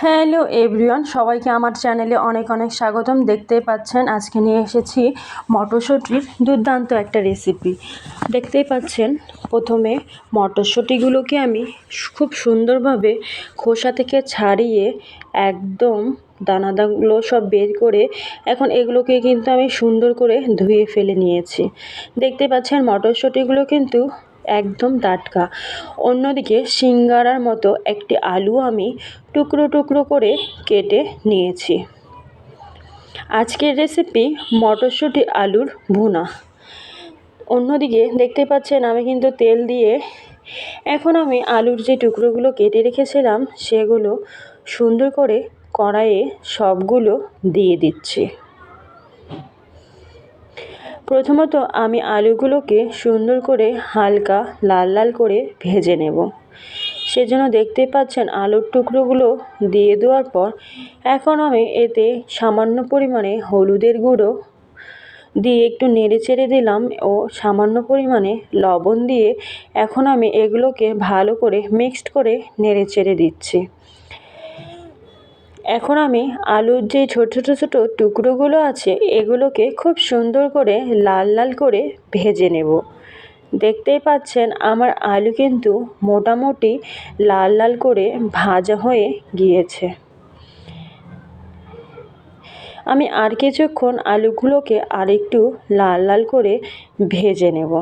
Hello everyone, সবাইকে আমার চ্যানেলে অনেক অনেক স্বাগতম। দেখতেই পাচ্ছেন আজকে নিয়ে এসেছি মটরশুঁটির দুর্দান্ত একটা রেসিপি। দেখতেই পাচ্ছেন প্রথমে মটরশুঁটিগুলোকে আমি খুব সুন্দরভাবে খোসা থেকে ছাড়িয়ে একদম দানাদারগুলো সব বের করে এখন এগুলোকে কিন্তু আমি সুন্দর করে ধুয়ে ফেলে নিয়েছি। দেখতে পাচ্ছেন মটরশুঁটিগুলো কিন্তু একদম টাটকা। অন্যদিকে সিঙ্গারার মতো একটি আলু আমি টুকরো টুকরো করে কেটে নিয়েছি। আজকের রেসিপি মটরশুঁটি আলুর ভুনা। অন্যদিকে দেখতে পাচ্ছেন আমি কিন্তু তেল দিয়ে এখন আমি আলুর যে টুকরোগুলো কেটে রেখেছিলাম সেগুলো সুন্দর করে কড়াইয়ে সবগুলো দিয়ে দিচ্ছি। প্রথমত আমি আলুগুলোকে সুন্দর করে হালকা লাল লাল করে ভেজে নেব। সেজন্য দেখতেই পাচ্ছেন আলুর টুকরোগুলো দিয়ে দেওয়ার পর এখন আমি এতে সামান্য পরিমাণে হলুদের গুঁড়ো দিয়ে একটু নেড়ে চেড়ে দিলাম ও সামান্য পরিমাণে লবণ দিয়ে এখন আমি এগুলোকে ভালো করে মিক্সড করে নেড়ে চেড়ে দিচ্ছি। এখন আমি আলুর যে ছোট ছোট ছোট টুকরোগুলো আছে এগুলোকে খুব সুন্দর করে লাল লাল করে ভেজে নেব। দেখতেই পাচ্ছেন আমার আলু কিন্তু মোটামুটি লাল লাল করে ভাজা হয়ে গিয়েছে। আমি আর কিছুক্ষণ আলুগুলোকে আরেকটু লাল লাল করে ভেজে নেব।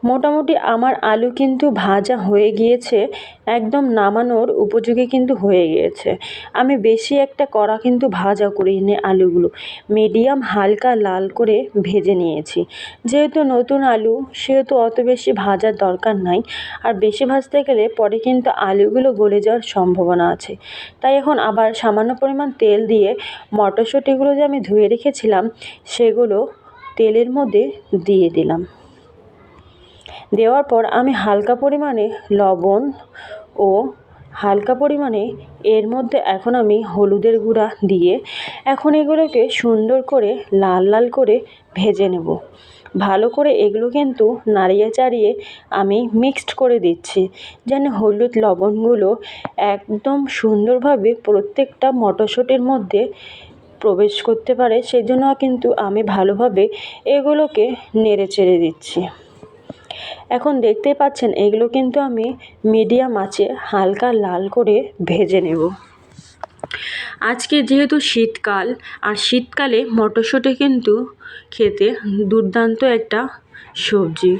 মোটামুটি আমার আলু কিন্তু ভাজা হয়ে গিয়েছে, একদম নামানোর উপযোগী কিন্তু হয়ে গিয়েছে। আমি বেশি একটা কড়া কিন্তু ভাজা করিনি, আলুগুলো মিডিয়াম হালকা লাল করে ভেজে নিয়েছি। যেহেতু নতুন আলু সেহেতু অত বেশি ভাজার দরকার নাই, আর বেশি ভাজতে গেলে পরে কিন্তু আলুগুলো গলে যাওয়ার সম্ভাবনা আছে। তাই এখন আবার সামান্য পরিমাণ তেল দিয়ে মটরশুঁটিগুলো যে আমি ধুয়ে রেখেছিলাম সেগুলো তেলের মধ্যে দিয়ে দিলাম। দেওয়ার পর আমি হালকা পরিমাণে লবণ ও হালকা পরিমাণে এর মধ্যে এখন আমি হলুদের গুঁড়া দিয়ে এখন এগুলোকে সুন্দর করে লাল লাল করে ভেজে নেব। ভালো করে এগুলো কিন্তু নাড়িয়ে চাড়িয়ে আমি মিক্সড করে দিচ্ছি, যেন হলুদ লবণগুলো একদম সুন্দরভাবে প্রত্যেকটা মটরশুঁটির মধ্যে প্রবেশ করতে পারে। সেজন্য কিন্তু আমি ভালোভাবে এগুলোকে নেড়ে চেড়ে দিচ্ছি। এখন দেখতেই পাচ্ছেন এগুলো কিন্তু আমি মিডিয়াম আঁচে হালকা লাল করে ভেজে নেব। আজকে যেহেতু শীতকাল, আর শীতকালে মটরশুঁটি কিন্তু খেতে দুর্দান্ত একটা সবজি,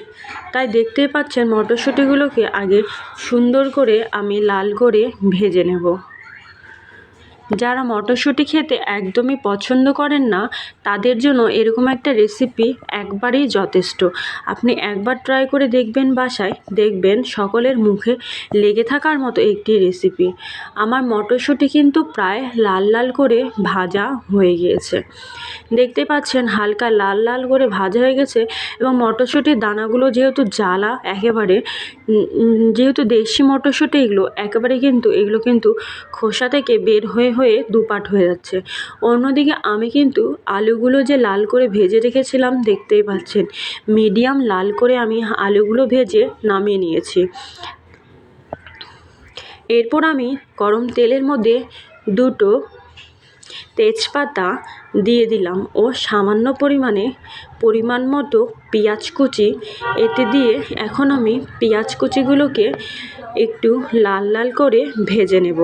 তাই দেখতেই পাচ্ছেন মটরশুঁটিগুলোকে আগে সুন্দর করে আমি লাল করে ভেজে নেব। যারা মটরশুঁটি খেতে একদমই পছন্দ করেন না তাদের জন্য এরকম একটা রেসিপি একবারেই যথেষ্ট। আপনি একবার ট্রাই করে দেখবেন বাসায়, দেখবেন সকলের মুখে লেগে থাকার মতো একটি রেসিপি। আমার মটরশুঁটি কিন্তু প্রায় লাল লাল করে ভাজা হয়ে গিয়েছে। দেখতে পাচ্ছেন হালকা লাল লাল করে ভাজা হয়ে গেছে, এবং মটরশুঁটির দানাগুলো যেহেতু জ্বালা একেবারে, যেহেতু দেশি মটরশুঁটি একেবারে কিন্তু এগুলো কিন্তু খোসা থেকে বের হয়ে হয়ে দুপাট হয়ে যাচ্ছে। অন্যদিকে আমি কিন্তু আলুগুলো যে লাল করে ভেজে রেখেছিলাম দেখতেই পাচ্ছেন মিডিয়াম লাল করে আমি আলুগুলো ভেজে নামিয়ে নিয়েছি। এরপর আমি গরম তেলের মধ্যে দুটো তেজপাতা দিয়ে দিলাম ও সামান্য পরিমাণ মতো পেঁয়াজ কুচি এতে দিয়ে এখন আমি পেঁয়াজ কুচিগুলোকে একটু লাল লাল করে ভেজে নেব।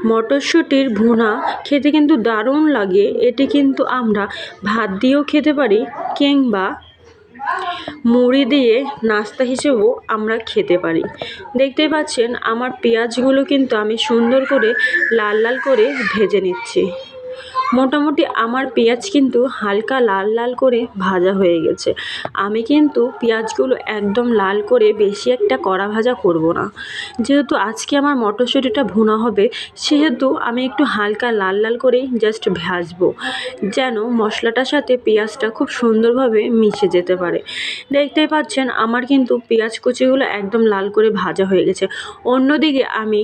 মটরশুঁটির ভুনা খেতে কিন্তু দারুণ লাগে। এটি কিন্তু আমরা ভাত দিয়েও খেতে পারি, কিংবা মুড়ি দিয়ে নাস্তা হিসেবেও আমরা খেতে পারি। দেখতে পাচ্ছেন আমার পেঁয়াজগুলো কিন্তু আমি সুন্দর করে লাল লাল করে ভেজে নিচ্ছি। মোটামুটি আমার পেঁয়াজ কিন্তু হালকা লাল লাল করে ভাজা হয়ে গেছে। আমি কিন্তু পেঁয়াজগুলো একদম লাল করে বেশি একটা কড়া ভাজা করব না, যেহেতু আজকে আমার মটরশুঁটিটা ভুনা হবে সেহেতু আমি একটু হালকা লাল লাল করেই জাস্ট ভাজবো, যেন মশলাটার সাথে পেঁয়াজটা খুব সুন্দরভাবে মিশে যেতে পারে। দেখতেই পাচ্ছেন আমার কিন্তু পেঁয়াজ কুচিগুলো একদম লাল করে ভাজা হয়ে গেছে। অন্যদিকে আমি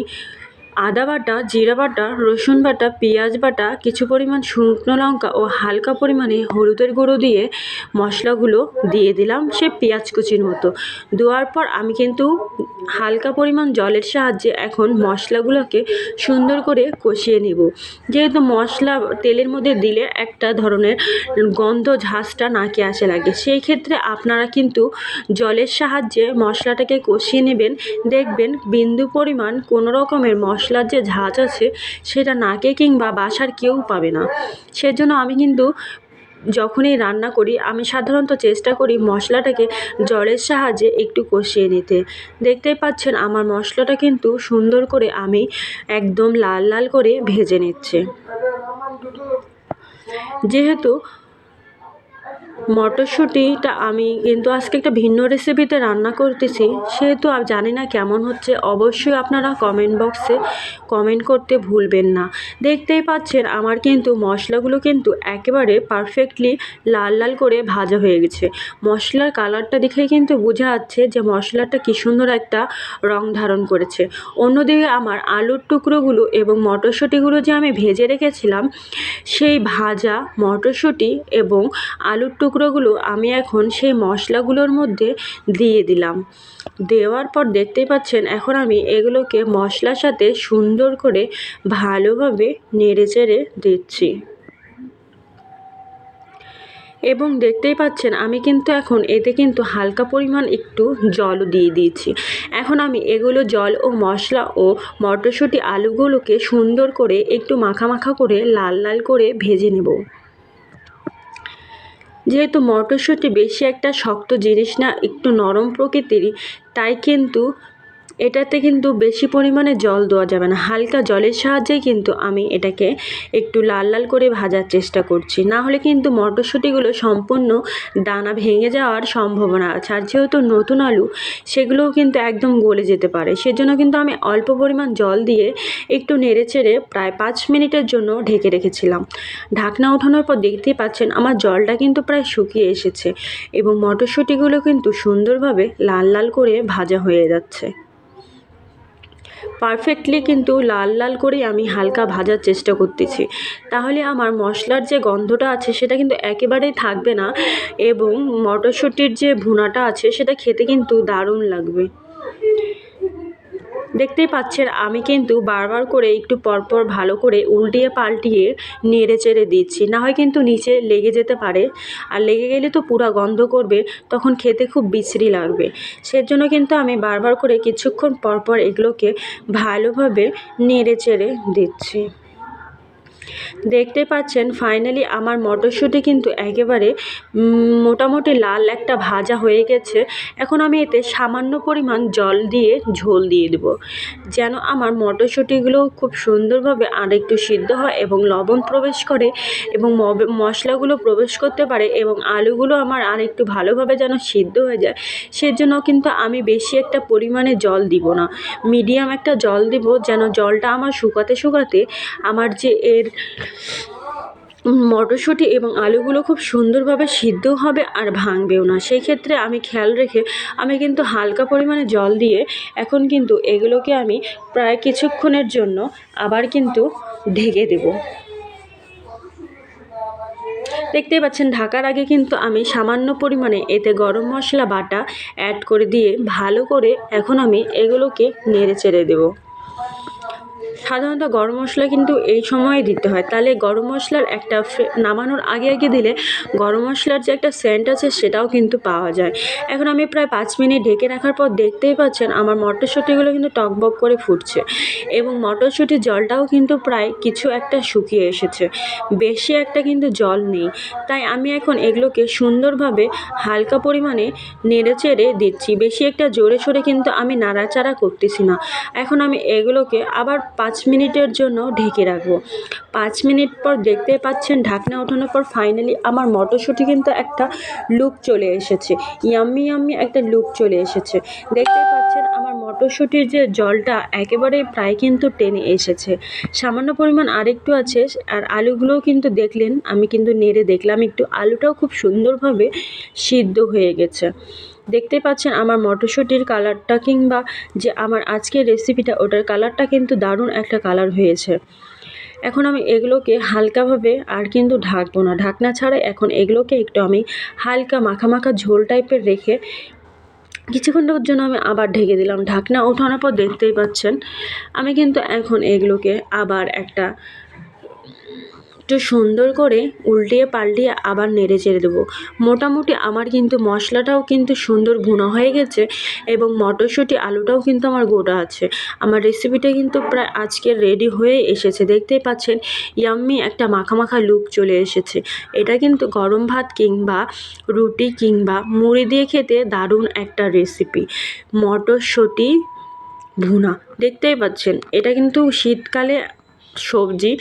আদা বাটা, জিরা বাটা, রসুন বাটা, পেঁয়াজ বাটা, কিছু পরিমাণ শুকনো লঙ্কা ও হালকা পরিমাণে হলুদের গুঁড়ো দিয়ে মশলাগুলো দিয়ে দিলাম সে পেঁয়াজ কুচির মতো। দেওয়ার পর আমি কিন্তু হালকা পরিমাণ জলের সাহায্যে এখন মশলাগুলোকে সুন্দর করে কষিয়ে নেব। যেহেতু মশলা তেলের মধ্যে দিলে একটা ধরনের গন্ধ ঝাঁজটা নাকে আসে লাগে, সেই ক্ষেত্রে আপনারা কিন্তু জলের সাহায্যে মশলাটাকে কষিয়ে নেবেন। দেখবেন বিন্দু পরিমাণ কোনো রকমের মশলার যে ঝাঁজ আছে সেটা নাকে কিংবা বাসার কেউ পাবে না। সেজন্য আমি কিন্তু যখনই রান্না করি আমি সাধারণত চেষ্টা করি মশলাটাকে জলের সাহায্যে একটু কষিয়ে নিতে। দেখতেই পাচ্ছেন আমার মশলাটা কিন্তু সুন্দর করে আমি একদম লাল লাল করে ভেজে নিচ্ছি। যেহেতু মটরশুঁটিটা আমি কিন্তু আজকে একটা ভিন্ন রেসিপিতে রান্না করতেছি, সেহেতু আর জানি না কেমন হচ্ছে। অবশ্যই আপনারা কমেন্ট বক্সে কমেন্ট করতে ভুলবেন না। দেখতেই পাচ্ছেন আমার কিন্তু মশলাগুলো কিন্তু একেবারে পারফেক্টলি লাল লাল করে ভাজা হয়ে গেছে। মশলার কালারটা দেখেই কিন্তু বোঝা যাচ্ছে যে মশলাটা কী সুন্দর একটা রং ধারণ করেছে। অন্যদিকে আমার আলুর টুকরোগুলো এবং মটরশুঁটিগুলো যে আমি ভেজে রেখেছিলাম, সেই ভাজা মটরশুঁটি এবং আলুর টুকরোগুলো আমি এখন সেই মশলাগুলোর মধ্যে দিয়ে দিলাম। দেওয়ার পর দেখতেই পাচ্ছেন এখন আমি এগুলোকে মশলার সাথে সুন্দর করে ভালোভাবে নেড়েচেড়ে দিচ্ছি। এবং দেখতেই পাচ্ছেন আমি কিন্তু এখন এতে কিন্তু হালকা পরিমাণ একটু জলও দিয়ে দিয়েছি। এখন আমি এগুলো জল ও মশলা ও মটরশুঁটি আলুগুলোকে সুন্দর করে একটু মাখা মাখা করে লাল লাল করে ভেজে নেব। যেহেতু মটরশুঁটি বেশি একটা শক্ত জিনিস না, একটু নরম প্রকৃতিরই, তাই কিন্তু এটাতে কিন্তু বেশি পরিমাণে জল দেওয়া যাবে না। হালকা জলের সাহায্যেই কিন্তু আমি এটাকে একটু লাল লাল করে ভাজার চেষ্টা করছি, না হলে কিন্তু মটরশুঁটিগুলো সম্পূর্ণ দানা ভেঙে যাওয়ার সম্ভাবনা আছে। আর যেহেতু নতুন আলু, সেগুলোও কিন্তু একদম গলে যেতে পারে। সেজন্য কিন্তু আমি অল্প পরিমাণ জল দিয়ে একটু নেড়েচেড়ে প্রায় 5 মিনিটের জন্য ঢেকে রেখেছিলাম। ঢাকনা ওঠানোর পর দেখতেই পাচ্ছেন আমার জলটা কিন্তু প্রায় শুকিয়ে এসেছে এবং মটরশুঁটিগুলো কিন্তু সুন্দরভাবে লাল লাল করে ভাজা হয়ে যাচ্ছে। পারফেক্টলি কিন্তু লাল লাল করেই আমি হালকা ভাজার চেষ্টা করতেছি, তাহলে আমার মশলার যে গন্ধটা আছে সেটা কিন্তু একেবারেই থাকবে না এবং মটরশুঁটির যে ভুনাটা আছে সেটা খেতে কিন্তু দারুণ লাগবে। দেখতেই পাচ্ছেন আমি কিন্তু বারবার করে একটু পরপর ভালো করে উল্টিয়ে পাল্টিয়ে নেড়ে চেড়ে দিচ্ছি, না হয় কিন্তু নিচে লেগে যেতে পারে। আর লেগে গেলে তো পুরো গন্ধ করবে, তখন খেতে খুব বিশ্রী লাগবে। সেজন্য কিন্তু আমি বারবার করে কিছুক্ষণ পরপর এগুলোকে ভালোভাবে নেড়ে চেড়ে দিচ্ছি। দেখতে পাচ্ছেন ফাইনালি আমার মটরশুঁটি কিন্তু একেবারে মোটামুটি লাল একটা ভাজা হয়ে গেছে। এখন আমি এতে সামান্য পরিমাণ জল দিয়ে ঝোল দিয়ে দেব, যেন আমার মটরশুঁটিগুলো খুব সুন্দরভাবে আরেকটু সিদ্ধ হয় এবং লবণ প্রবেশ করে এবং মশলাগুলো প্রবেশ করতে পারে এবং আলুগুলো আমার আরেকটু ভালোভাবে যেন সিদ্ধ হয়ে যায়। সেজন্য কিন্তু আমি বেশি একটা পরিমাণে জল দিব না, মিডিয়াম একটা জল দিব, যেন জলটা আমার শুকাতে শুকাতে আমার যে মটরশুঁটি এবং আলুগুলো খুব সুন্দরভাবে সিদ্ধ হবে আর ভাঙবেও না। সেই ক্ষেত্রে আমি খেয়াল রেখে আমি কিন্তু হালকা পরিমাণে জল দিয়ে এখন কিন্তু এগুলোকে আমি প্রায় কিছুক্ষণের জন্য আবার কিন্তু ঢেকে দেব। দেখতেই পাচ্ছেন ঢাকার আগে কিন্তু আমি সামান্য পরিমাণে এতে গরম মশলা বাটা অ্যাড করে দিয়ে ভালো করে এখন আমি এগুলোকে নেড়ে চেড়ে দেবো। সাধারণত গরম মশলা কিন্তু এই সময়ে দিতে হয়, তাহলে গরম মশলার একটা নামানোর আগে আগে দিলে গরম মশলার যে একটা সেন্ট আছে সেটাও কিন্তু পাওয়া যায়। এখন আমি প্রায় 5 মিনিট ঢেকে রাখার পর দেখতেই পাচ্ছেন আমার মটরশুঁটিগুলো কিন্তু টকবক করে ফুটছে এবং মটরশুঁটির জলটাও কিন্তু প্রায় কিছু একটা শুকিয়ে এসেছে, বেশি একটা কিন্তু জল নেই। তাই আমি এখন এগুলোকে সুন্দরভাবে হালকা পরিমাণে নেড়ে চেড়ে দিচ্ছি, বেশি একটা জোরে সোরে কিন্তু আমি নাড়াচাড়া করতেছি না। এখন আমি এগুলোকে আবার 5 মিনিটের জন্য ঢেকে রাখবো। 5 মিনিট পর দেখতে পাচ্ছেন ঢাকনা ওঠানোর পর ফাইনালি আমার মটরশুঁটি কিন্তু একটা লুক চলে এসেছে, ইয়াম্মি ইয়াম্মি একটা লুক চলে এসেছে। দেখতে পাচ্ছেন আমার মটরশুঁটির যে জলটা একেবারে প্রায় কিন্তু টেনে এসেছে, সামান্য পরিমাণ আরেকটু আছে। আর আলুগুলোও কিন্তু দেখলেন আমি কিন্তু নেড়ে দেখলাম একটু, আলুটাও খুব সুন্দরভাবে সিদ্ধ হয়ে গেছে। দেখতে পাচ্ছেন আমার মটরশুঁটির কালারটা কিংবা যে আমার আজকের রেসিপিটা ওটার কালারটা কিন্তু দারুণ একটা কালার হয়েছে। এখন আমি এগুলোকে হালকাভাবে আর কিন্তু ঢাকবো না, ঢাকনা ছাড়া এখন এগুলোকে একটু আমি হালকা মাখা মাখা ঝোল টাইপের রেখে কিছুক্ষণের জন্য আমি আবার ঢেকে দিলাম। ঢাকনা ওঠানোর পর দেখতেই পাচ্ছেন আমি কিন্তু এখন এগুলোকে আবার একটু সুন্দর করে উল্টিয়ে পাল্টিয়ে আবার নেড়ে চেড়ে দেবো। মোটামুটি আমার কিন্তু মশলাটাও কিন্তু সুন্দর ভুনা হয়ে গেছে এবং মটরশুঁটি আলুটাও কিন্তু আমার গোটা আছে। আমার রেসিপিটা কিন্তু প্রায় আজকে রেডি হয়ে এসেছে। দেখতেই পাচ্ছেন ইয়াম্মি একটা মাখা মাখা লুক চলে এসেছে। এটা কিন্তু গরম ভাত কিংবা রুটি কিংবা মুড়ি দিয়ে খেতে দারুণ একটা রেসিপি, মটরশুঁটি ভুনা। দেখতেই পাচ্ছেন এটা কিন্তু শীতকালে সবজি,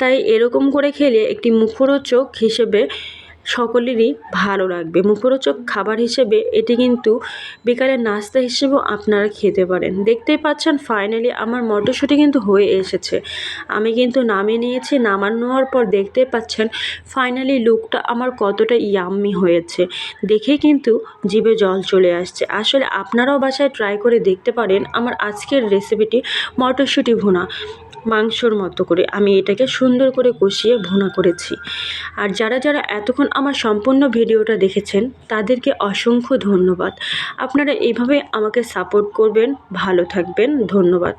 তাই এরকম করে খেলে একটি মুখরোচক হিসেবে সকলেরই ভালো লাগবে। মুখরোচক খাবার হিসেবে এটি কিন্তু বিকালের নাস্তা হিসেবেও আপনারা খেতে পারেন। দেখতেই পাচ্ছেন ফাইনালি আমার মটরশুঁটি কিন্তু হয়ে এসেছে। আমি কিন্তু নামিয়ে নিয়েছি। নামানোর পর দেখতে পাচ্ছেন ফাইনালি লুকটা আমার কতটা ইয়াম্মি হয়েছে, দেখে কিন্তু জিভে জল চলে আসছে। আসলে আপনারাও বাসায় ট্রাই করে দেখতে পারেন আমার আজকের রেসিপিটি মটরশুঁটি ভুনা। মাংসর মতো করে আমি এটাকে সুন্দর করে কষিয়ে ভুনা করেছি। আর যারা যারা এতক্ষণ আমার সম্পূর্ণ ভিডিওটা দেখেছেন তাদেরকে অসংখ্য ধন্যবাদ। আপনারা এইভাবে আমাকে সাপোর্ট করবেন। ভালো থাকবেন। ধন্যবাদ।